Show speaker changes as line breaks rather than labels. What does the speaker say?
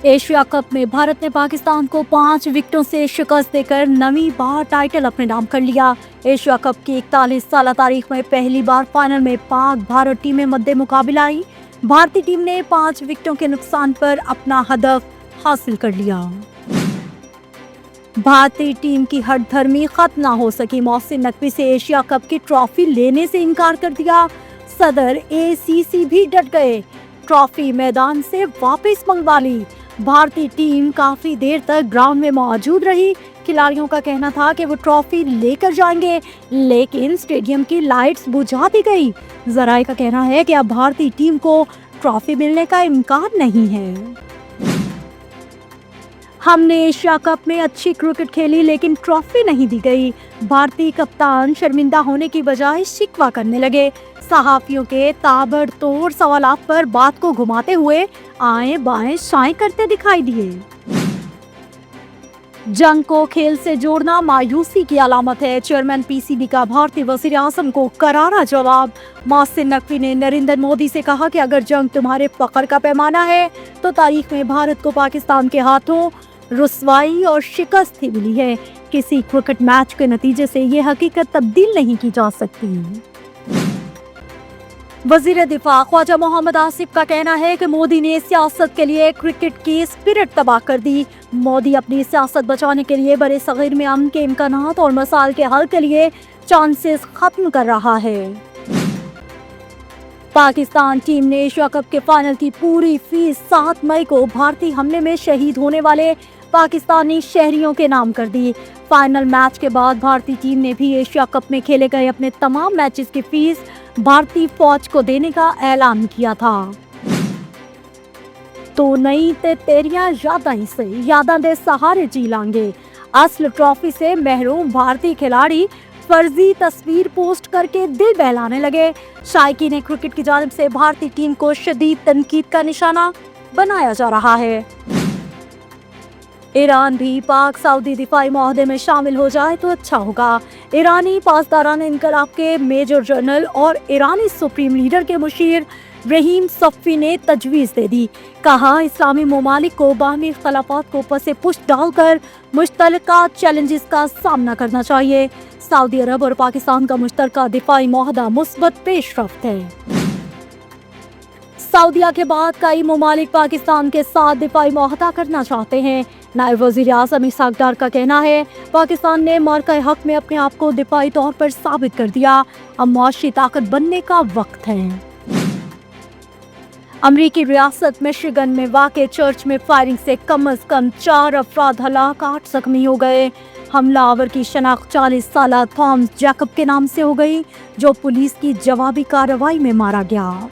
Asia cup में भारत ने पाकिस्तान को 5 विकेटों से शिकस्त देकर नवीं बार टाइटल अपने नाम कर लिया। एशिया कप की 41 साल तारीख में पहली बार फाइनल में पाक भारत टीमें मद्दे मुकाबला आई। भारतीय टीम ने 5 विकेटों के नुकसान पर अपना हदफ हासिल कर लिया। भारतीय टीम की हठधर्मी खत्म ना हो सकी। मोहसिन नकवी से एशिया कप की ट्रॉफी लेने से इनकार कर दिया। सदर ACC भी डट गए, ट्रॉफी मैदान से वापस मंगवा ली। भारतीय टीम काफी देर तक ग्राउंड में मौजूद रही। खिलाड़ियों का कहना था कि वो ट्रॉफी लेकर जाएंगे, लेकिन स्टेडियम की लाइट्स बुझा दी गई। जराये का कहना है कि अब भारतीय टीम को ट्रॉफी मिलने का इम्कान नहीं है। हमने एशिया कप में अच्छी क्रिकेट खेली, लेकिन ट्रॉफी नहीं दी गई। भारतीय कप्तान शर्मिंदा होने की बजाय शिकवा करने लगे। सहाफियों के ताबड़तोड़ सवालात पर बात को घुमाते हुए आए बाएं शाएं करते दिखाई दिए। जंग को खेल से जोड़ना मायूसी की अलामत है। चेयरमैन PCB का भारतीय वज़ीर आज़म को करारा जवाब। मोहसिन नकवी ने नरेंद्र मोदी से कहा कि अगर जंग तुम्हारे फख्र का पैमाना है तो तारीख में भारत को पाकिस्तान के हाथों रुसवाई और शिकस्त ही मिली है। किसी क्रिकेट मैच के नतीजे से ये हकीकत तब्दील नहीं की जा सकती। वजीर दिफा ख्वाजा मोहम्मद आसिफ का कहना है कि मोदी ने सियासत के लिए क्रिकेट की स्पिरिट तबाह कर दी। मोदी अपनी सियासत बचाने के लिए बड़े सगीर में अमन के इम्कानात और मसाइल के हल के लिए चांसेस खत्म कर रहा है। पाकिस्तान टीम ने एशिया कप के फाइनल की पूरी फीस 7 मई को भारतीय हमले में शहीद होने वाले पाकिस्तानी शहरियों के नाम कर दी। फाइनल मैच के बाद भारतीय टीम ने भी एशिया कप में खेले गए अपने तमाम मैचेस की फीस भारतीय फौज को देने का ऐलान किया था। तो नहीं ते तेरियां यादां से यादां दे सहारे जी लांगे। असल ट्रॉफी से महरूम भारतीय खिलाड़ी फर्जी तस्वीर पोस्ट करके दिल बहलाने लगे। शायकीन क्रिकेट की जानिब से भारतीय टीम को शदीद तनकीद का निशाना बनाया जा रहा है। ईरान भी पाक सऊदी दिफाई मुआहदे में शामिल हो जाए तो अच्छा होगा। ईरानी पासदारान इनकलाब के मेजर जनरल और ईरानी सुप्रीम लीडर के मुशीर रहीम सफ़ी ने तजवीज़ दे दी। कहा, इस्लामी ममालिक को बाहमी इख्तलाफात को पसे पुष्ट डालकर मुश्तरका चैलेंजेस का सामना करना चाहिए। सऊदी अरब और पाकिस्तान का मुश्तरका दिफाई मुआहदा मुस्बत पेशरफ्त है। सऊदीया के बाद कई ममालिक पाकिस्तान के साथ दिफाई मुआहदा करना चाहते हैं। नायब वज़ीर आज़म इसहाक डार का कहना है, पाकिस्तान ने मार्का हक में अपने आप को दिफाई तौर पर साबित कर दिया। अब मुआशी ताकत बनने का वक्त है। अमरीकी रियासत मिशिगन में वाक़े चर्च में फायरिंग से कम अज कम 4 अफराद हलाक, 8 जख्मी हो गए। हमलावर की शनाख्त 40 साला थॉमस जैकब के नाम से हो गई, जो पुलिस की जवाबी कार्रवाई में मारा गया।